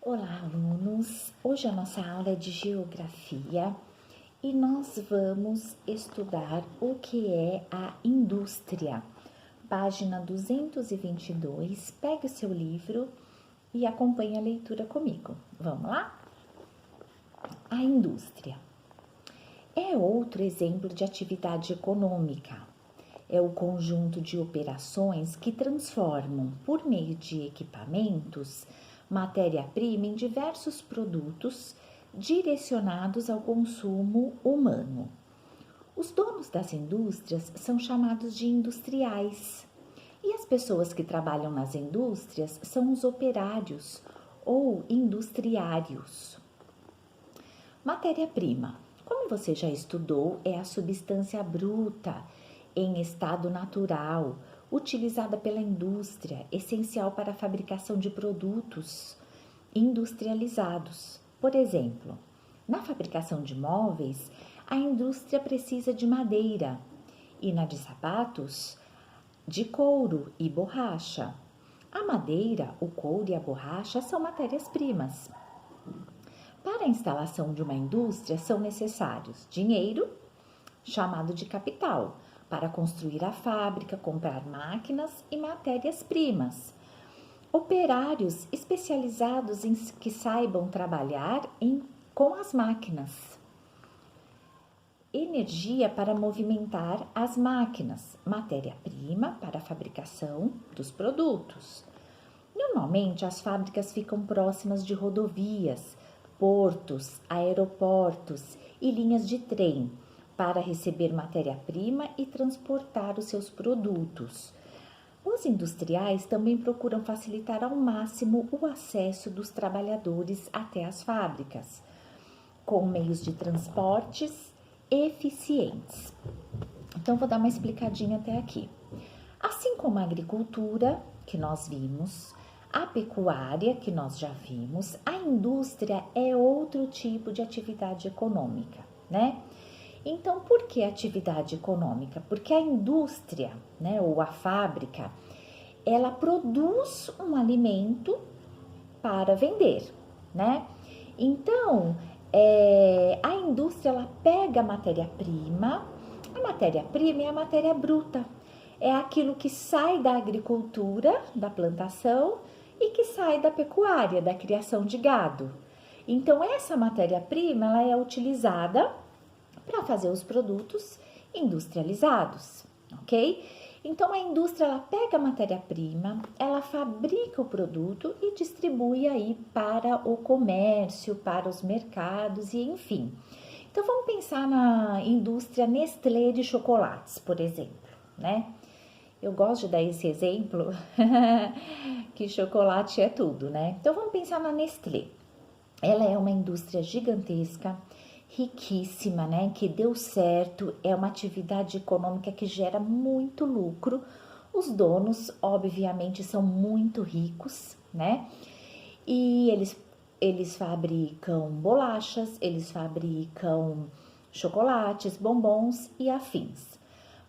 Olá, alunos! Hoje a nossa aula é de Geografia e nós vamos estudar o que é a indústria. Página 222, pegue o seu livro e acompanhe a leitura comigo. Vamos lá? A indústria é outro exemplo de atividade econômica. É o conjunto de operações que transformam, por meio de equipamentos, matéria-prima em diversos produtos direcionados ao consumo humano. Os donos das indústrias são chamados de industriais e as pessoas que trabalham nas indústrias são os operários ou industriários. Matéria-prima, como você já estudou, é a substância bruta em estado natural, utilizada pela indústria, essencial para a fabricação de produtos industrializados. Por exemplo, na fabricação de móveis, a indústria precisa de madeira e na de sapatos, de couro e borracha. A madeira, o couro e a borracha são matérias-primas. Para a instalação de uma indústria são necessários dinheiro, chamado de capital, para construir a fábrica, comprar máquinas e matérias-primas. Operários especializados em que saibam trabalhar com as máquinas. Energia para movimentar as máquinas, matéria-prima para a fabricação dos produtos. Normalmente as fábricas ficam próximas de rodovias, portos, aeroportos e linhas de trem para receber matéria-prima e transportar os seus produtos. Os industriais também procuram facilitar ao máximo o acesso dos trabalhadores até as fábricas, com meios de transportes eficientes. Então, vou dar uma explicadinha até aqui. Assim como a agricultura, que nós vimos, a pecuária, que nós já vimos, a indústria é outro tipo de atividade econômica, né? Então, por que atividade econômica? Porque a indústria, né, ou a fábrica, ela produz um alimento para vender, né? Então, a indústria, ela pega a matéria-prima é a matéria bruta, é aquilo que sai da agricultura, da plantação, e que sai da pecuária, da criação de gado. Então, essa matéria-prima, ela é utilizada para fazer os produtos industrializados, ok? Então, a indústria, ela pega a matéria-prima, ela fabrica o produto e distribui aí para o comércio, para os mercados e enfim. Então, vamos pensar na indústria Nestlé de chocolates, por exemplo, né? Eu gosto de dar esse exemplo, que chocolate é tudo, né? Então, vamos pensar na Nestlé. Ela é uma indústria gigantesca, riquíssima, né? Que deu certo, é uma atividade econômica que gera muito lucro. Os donos, obviamente, são muito ricos, né? E eles fabricam bolachas, eles fabricam chocolates, bombons e afins.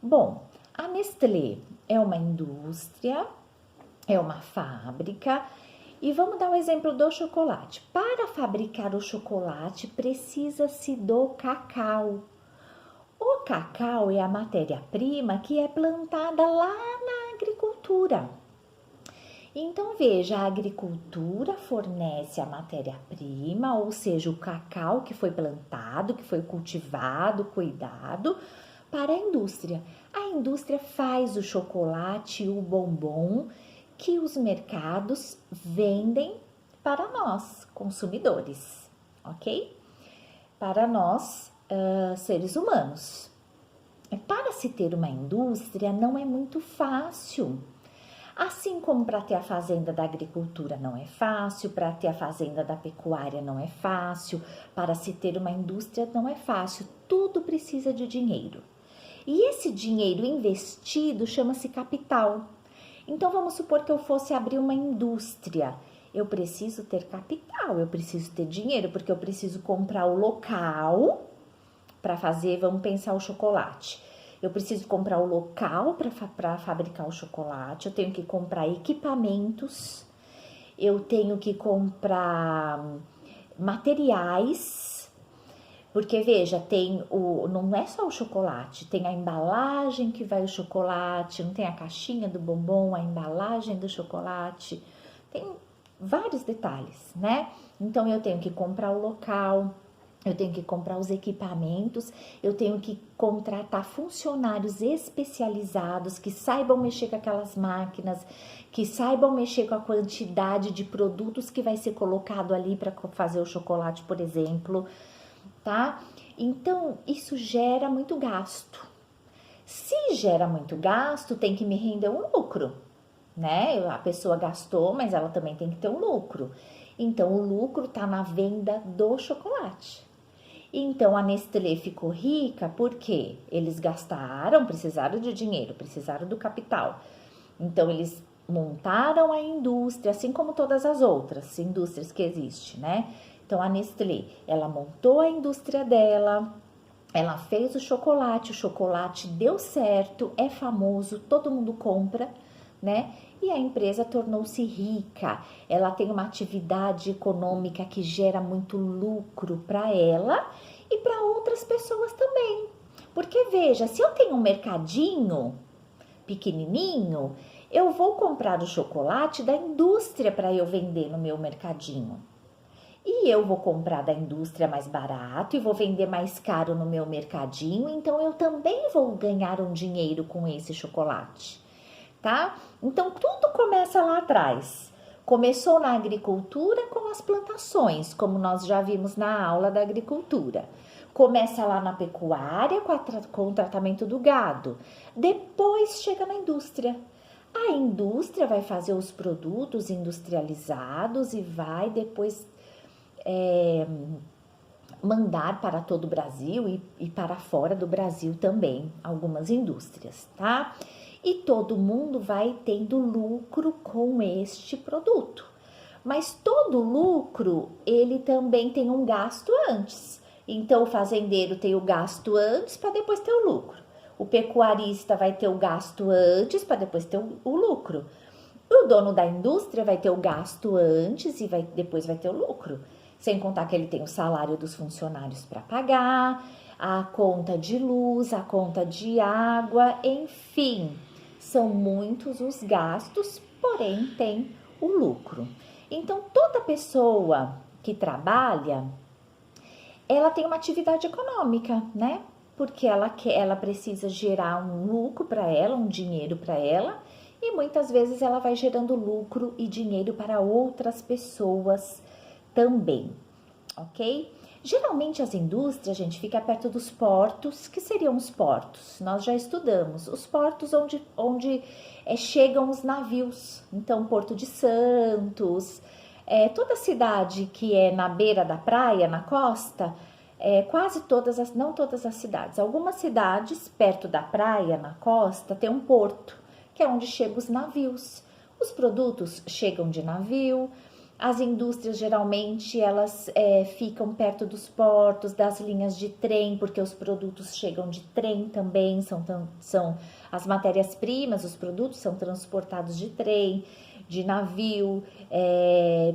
Bom, a Nestlé é uma indústria, é uma fábrica. E vamos dar o exemplo do chocolate. Para fabricar o chocolate, precisa-se do cacau. O cacau é a matéria-prima que é plantada lá na agricultura. Então, veja, a agricultura fornece a matéria-prima, ou seja, o cacau que foi plantado, que foi cultivado, cuidado, para a indústria. A indústria faz o chocolate e o bombom que os mercados vendem para nós, consumidores, ok? Para nós, seres humanos. Para se ter uma indústria não é muito fácil. Assim como para ter a fazenda da agricultura não é fácil, para ter a fazenda da pecuária não é fácil, para se ter uma indústria não é fácil, tudo precisa de dinheiro. E esse dinheiro investido chama-se capital. Então, vamos supor que eu fosse abrir uma indústria. Eu preciso ter capital, eu preciso ter dinheiro, porque eu preciso comprar o local para fazer, vamos pensar o chocolate. Eu preciso comprar o local para fabricar o chocolate, eu tenho que comprar equipamentos, eu tenho que comprar materiais, porque veja, não é só o chocolate, tem a embalagem que vai o chocolate, não tem a caixinha do bombom, a embalagem do chocolate, tem vários detalhes, né? Então eu tenho que comprar o local, eu tenho que comprar os equipamentos, eu tenho que contratar funcionários especializados que saibam mexer com aquelas máquinas, que saibam mexer com a quantidade de produtos que vai ser colocado ali para fazer o chocolate, por exemplo, tá? Então, isso gera muito gasto. Se gera muito gasto, tem que me render um lucro, né? A pessoa gastou, mas ela também tem que ter um lucro. Então, o lucro tá na venda do chocolate. Então, a Nestlé ficou rica porque eles gastaram, precisaram de dinheiro, precisaram do capital. Então, eles montaram a indústria, assim como todas as outras indústrias que existem, né? Então, a Nestlé, ela montou a indústria dela, ela fez o chocolate deu certo, é famoso, todo mundo compra, né? E a empresa tornou-se rica. Ela tem uma atividade econômica que gera muito lucro para ela e para outras pessoas também. Porque veja, se eu tenho um mercadinho pequenininho, eu vou comprar o chocolate da indústria para eu vender no meu mercadinho. E eu vou comprar da indústria mais barato e vou vender mais caro no meu mercadinho, então eu também vou ganhar um dinheiro com esse chocolate, tá? Então tudo começa lá atrás. Começou na agricultura com as plantações, como nós já vimos na aula da agricultura. Começa lá na pecuária com o tratamento do gado. Depois chega na indústria. A indústria vai fazer os produtos industrializados e vai depois mandar para todo o Brasil e para fora do Brasil também, algumas indústrias, tá? E todo mundo vai tendo lucro com este produto. Mas todo lucro, ele também tem um gasto antes. Então, o fazendeiro tem o gasto antes para depois ter o lucro. O pecuarista vai ter o gasto antes para depois ter o lucro. O dono da indústria vai ter o gasto antes e depois vai ter o lucro. Sem contar que ele tem o salário dos funcionários para pagar, a conta de luz, a conta de água, enfim. São muitos os gastos, porém tem o lucro. Então, toda pessoa que trabalha, ela tem uma atividade econômica, né? Porque ela precisa gerar um lucro para ela, um dinheiro para ela, e muitas vezes ela vai gerando lucro e dinheiro para outras pessoas também, ok? Geralmente as indústrias, gente, fica perto dos portos. Que seriam os portos? Nós já estudamos. Os portos onde chegam os navios. Então, Porto de Santos, toda cidade que é na beira da praia, na costa, quase todas não todas as cidades, algumas cidades perto da praia, na costa, tem um porto, que é onde chegam os navios. Os produtos chegam de navio. As indústrias, geralmente, elas ficam perto dos portos, das linhas de trem, porque os produtos chegam de trem também, são as matérias-primas, os produtos são transportados de trem, de navio,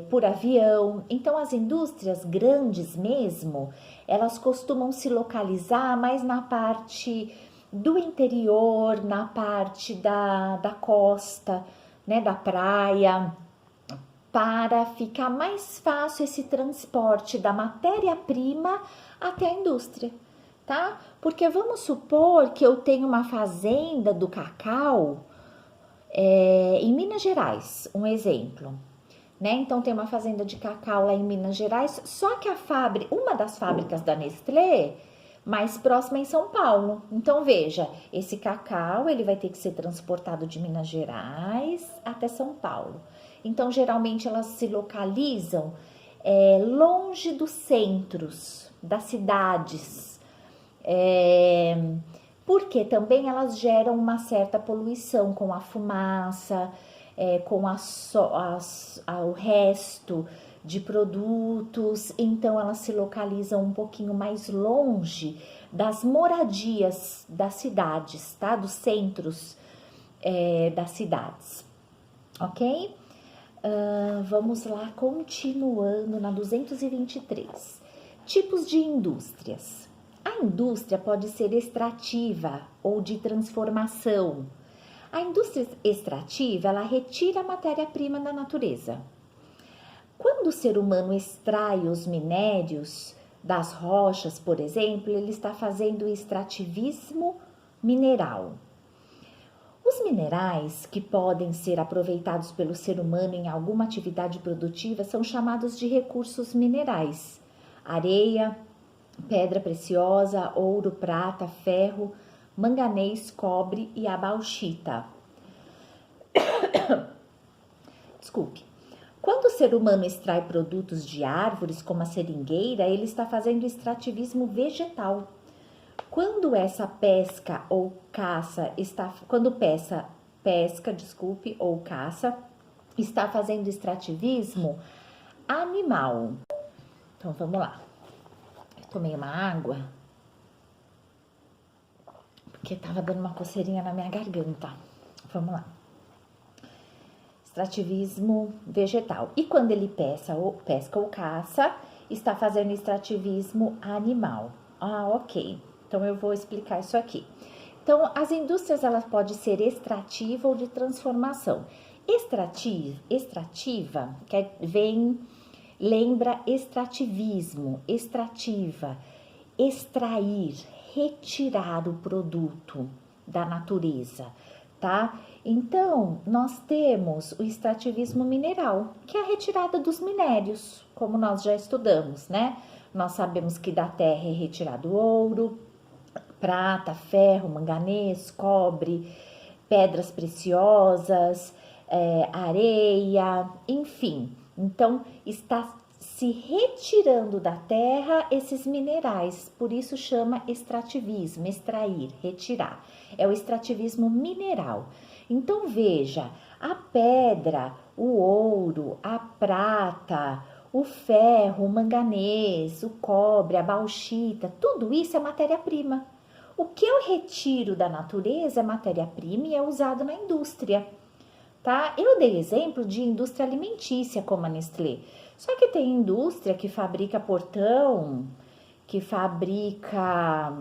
por avião. Então, as indústrias grandes mesmo, elas costumam se localizar mais na parte do interior, na parte da costa, né, da praia, para ficar mais fácil esse transporte da matéria-prima até a indústria, tá? Porque vamos supor que eu tenho uma fazenda do cacau em Minas Gerais, um exemplo, né? Então tem uma fazenda de cacau lá em Minas Gerais, só que uma das fábricas da Nestlé mais próxima é em São Paulo. Então veja, esse cacau ele vai ter que ser transportado de Minas Gerais até São Paulo. Então, geralmente, elas se localizam longe dos centros, das cidades, porque também elas geram uma certa poluição com a fumaça, com o resto de produtos. Então, elas se localizam um pouquinho mais longe das moradias das cidades, tá? Dos centros das cidades, ok? Vamos lá, continuando na 223. Tipos de indústrias. A indústria pode ser extrativa ou de transformação. A indústria extrativa, ela retira a matéria-prima da natureza. Quando o ser humano extrai os minérios das rochas, por exemplo, ele está fazendo extrativismo mineral. Os minerais que podem ser aproveitados pelo ser humano em alguma atividade produtiva são chamados de recursos minerais. Areia, pedra preciosa, ouro, prata, ferro, manganês, cobre e a bauxita. Desculpe. Quando o ser humano extrai produtos de árvores, como a seringueira, ele está fazendo extrativismo vegetal. Quando essa pesca ou caça ou caça, está fazendo extrativismo animal. Então vamos lá. Eu tomei uma água porque tava dando uma coceirinha na minha garganta. Vamos lá. Extrativismo vegetal. E quando ele pesca ou caça, está fazendo extrativismo animal. Ok. Então, eu vou explicar isso aqui. Então, as indústrias, elas podem ser extrativa ou de transformação. Extrativa, lembra extrativismo, extrativa, extrair, retirar o produto da natureza, tá? Então, nós temos o extrativismo mineral, que é a retirada dos minérios, como nós já estudamos, né? Nós sabemos que da terra é retirado ouro, prata, ferro, manganês, cobre, pedras preciosas, areia, enfim. Então, está se retirando da terra esses minerais, por isso chama extrativismo, extrair, retirar. É o extrativismo mineral. Então, veja, a pedra, o ouro, a prata, o ferro, o manganês, o cobre, a bauxita, tudo isso é matéria-prima. O que eu retiro da natureza é matéria-prima e é usado na indústria, tá? Eu dei exemplo de indústria alimentícia, como a Nestlé. Só que tem indústria que fabrica portão, que fabrica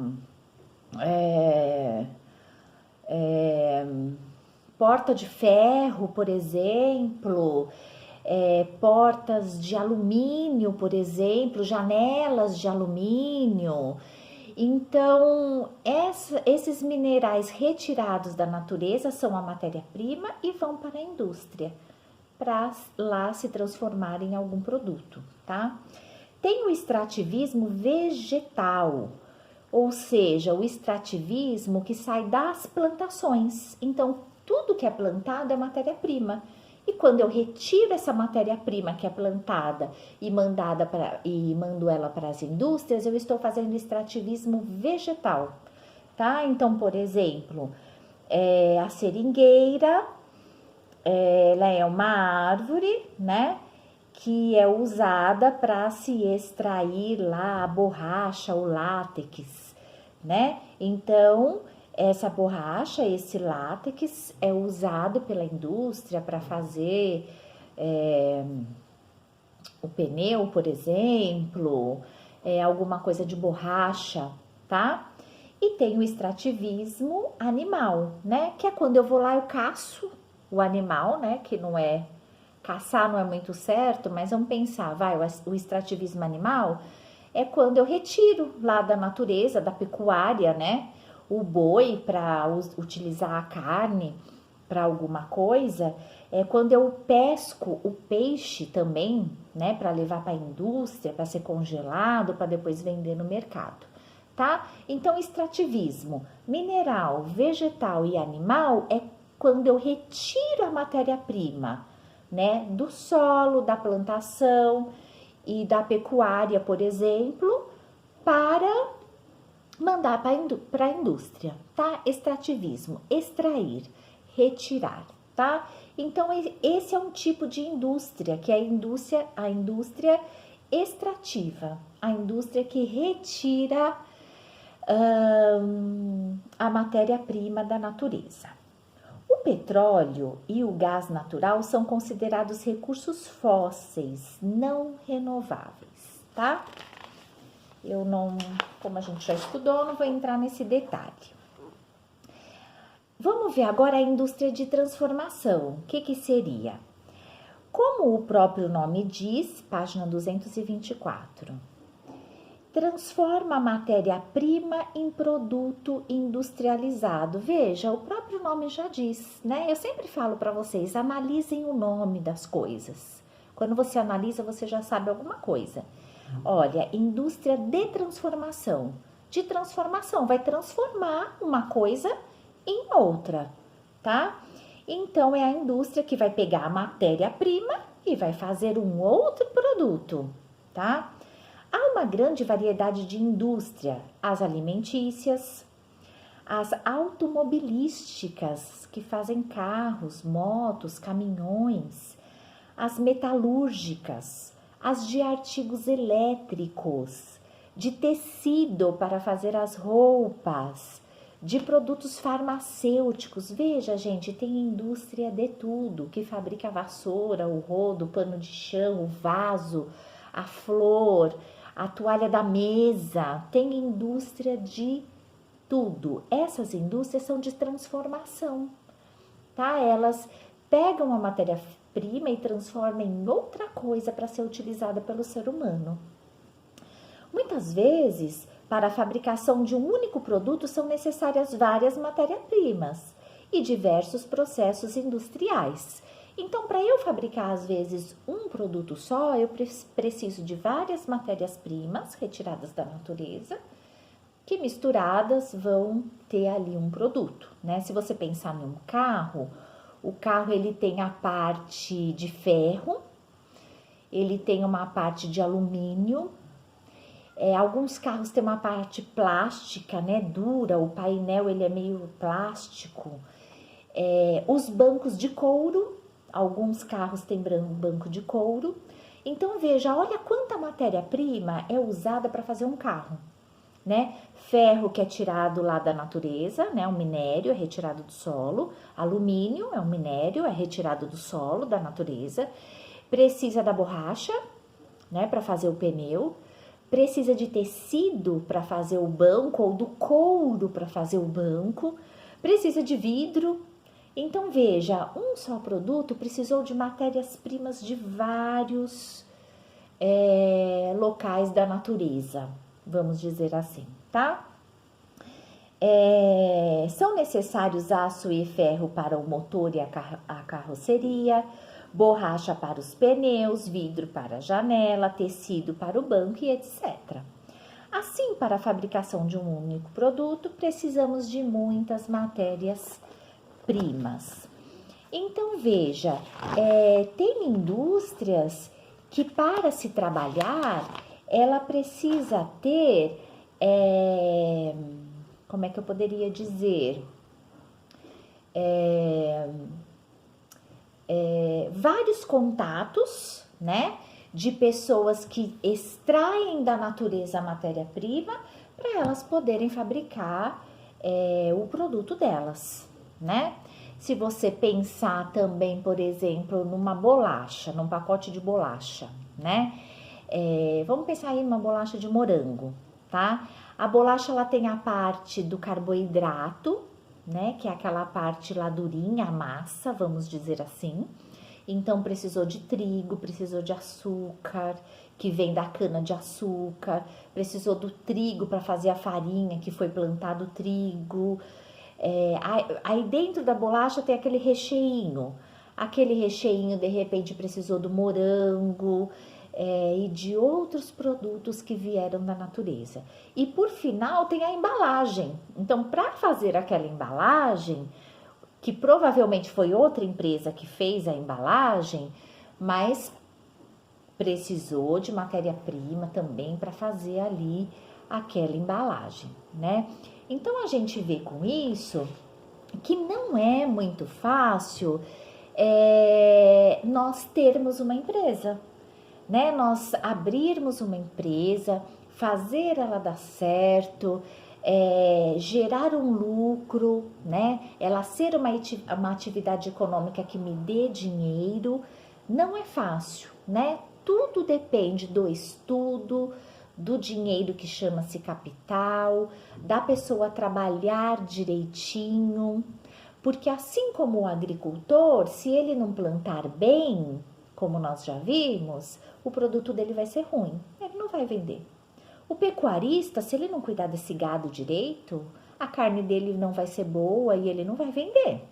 porta de ferro, por exemplo, portas de alumínio, por exemplo, janelas de alumínio. Então, esses minerais retirados da natureza são a matéria-prima e vão para a indústria, para lá se transformar em algum produto, tá? Tem o extrativismo vegetal, ou seja, o extrativismo que sai das plantações. Então, tudo que é plantado é matéria-prima. E quando eu retiro essa matéria-prima que é plantada e mando ela para as indústrias, eu estou fazendo extrativismo vegetal, tá? Então, por exemplo, a seringueira, ela é uma árvore, né? Que é usada para se extrair lá a borracha, o látex, né? Então, essa borracha, esse látex é usado pela indústria para fazer o pneu, por exemplo, alguma coisa de borracha, tá? E tem o extrativismo animal, né? Que é quando eu vou lá, eu caço o animal, né? Que não é... Caçar não é muito certo, mas vamos pensar, o extrativismo animal é quando eu retiro lá da natureza, da pecuária, né? O boi para utilizar a carne para alguma coisa, é quando eu pesco o peixe também, né? Para levar para a indústria, para ser congelado, para depois vender no mercado, tá? Então, extrativismo mineral, vegetal e animal é quando eu retiro a matéria-prima, né, do solo, da plantação e da pecuária, por exemplo, para mandar para a indústria, tá? Extrativismo, extrair, retirar, tá? Então, esse é um tipo de indústria, que é a indústria extrativa, a indústria que retira a matéria-prima da natureza. O petróleo e o gás natural são considerados recursos fósseis, não renováveis, tá? Eu não, como a gente já estudou, não vou entrar nesse detalhe. Vamos ver agora a indústria de transformação. O que seria? Como o próprio nome diz, página 224, transforma a matéria-prima em produto industrializado. Veja, o próprio nome já diz, né? Eu sempre falo para vocês, analisem o nome das coisas. Quando você analisa, você já sabe alguma coisa. Olha, indústria de transformação. De transformação, vai transformar uma coisa em outra, tá? Então, é a indústria que vai pegar a matéria-prima e vai fazer um outro produto, tá? Há uma grande variedade de indústria, as alimentícias, as automobilísticas, que fazem carros, motos, caminhões, as metalúrgicas, as de artigos elétricos, de tecido para fazer as roupas, de produtos farmacêuticos. Veja, gente, tem indústria de tudo, que fabrica a vassoura, o rodo, o pano de chão, o vaso, a flor, a toalha da mesa. Tem indústria de tudo. Essas indústrias são de transformação, tá? Elas pegam a matéria-prima e transformam em outra coisa para ser utilizada pelo ser humano. Muitas vezes, para a fabricação de um único produto, são necessárias várias matérias-primas e diversos processos industriais. Então, para eu fabricar, às vezes, um produto só, eu preciso de várias matérias-primas retiradas da natureza, que misturadas vão ter ali um produto, né? Se você pensar num carro, o carro ele tem a parte de ferro, ele tem uma parte de alumínio, alguns carros têm uma parte plástica, né, dura, o painel ele é meio plástico. Os bancos de couro, alguns carros têm banco de couro. Então veja, olha quanta matéria-prima é usada para fazer um carro, né? Ferro que é tirado lá da natureza, né, um minério é retirado do solo. Alumínio é um minério, é retirado do solo, da natureza. Precisa da borracha, né, para fazer o pneu. Precisa de tecido para fazer o banco ou do couro para fazer o banco, precisa de vidro. Então, veja, um só produto precisou de matérias-primas de vários locais da natureza, vamos dizer assim, tá? São necessários aço e ferro para o motor e a carroceria, borracha para os pneus, vidro para a janela, tecido para o banco e etc. Assim, para a fabricação de um único produto, precisamos de muitas matérias-primas. Então, veja, tem indústrias que para se trabalhar, ela precisa ter, como é que eu poderia dizer? Vários contatos, né, de pessoas que extraem da natureza a matéria-prima para elas poderem fabricar o produto delas, né? Se você pensar também, por exemplo, numa bolacha, num pacote de bolacha, né? Vamos pensar aí numa bolacha de morango, tá? A bolacha, ela tem a parte do carboidrato, né, que é aquela parte lá durinha, a massa, vamos dizer assim. Então, precisou de trigo, precisou de açúcar, que vem da cana de açúcar, precisou do trigo para fazer a farinha, que foi plantado trigo. Aí dentro da bolacha tem aquele recheinho, de repente precisou do morango, e de outros produtos que vieram da natureza. E por final tem a embalagem. Então, para fazer aquela embalagem, que provavelmente foi outra empresa que fez a embalagem, mas precisou de matéria-prima também para fazer ali aquela embalagem, né? Então, a gente vê com isso que não é muito fácil nós termos uma empresa, né? Nós abrirmos uma empresa, fazer ela dar certo, gerar um lucro, né? Ela ser uma atividade econômica que me dê dinheiro, não é fácil, né? Tudo depende do estudo, do dinheiro que chama-se capital, da pessoa trabalhar direitinho, porque assim como o agricultor, se ele não plantar bem, como nós já vimos, o produto dele vai ser ruim, ele não vai vender. O pecuarista, se ele não cuidar desse gado direito, a carne dele não vai ser boa e ele não vai vender.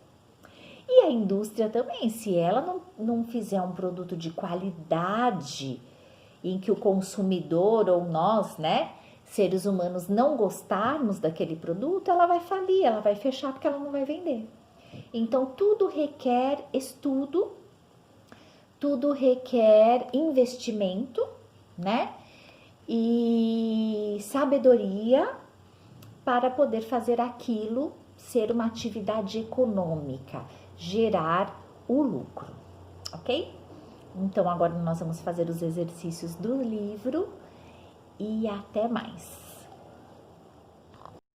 E a indústria também, se ela não fizer um produto de qualidade, em que o consumidor ou nós, né, seres humanos, não gostarmos daquele produto, ela vai falir, ela vai fechar porque ela não vai vender. Então, tudo requer estudo, tudo requer investimento, né? E sabedoria para poder fazer aquilo ser uma atividade econômica, gerar o lucro, ok? Então agora nós vamos fazer os exercícios do livro e até mais.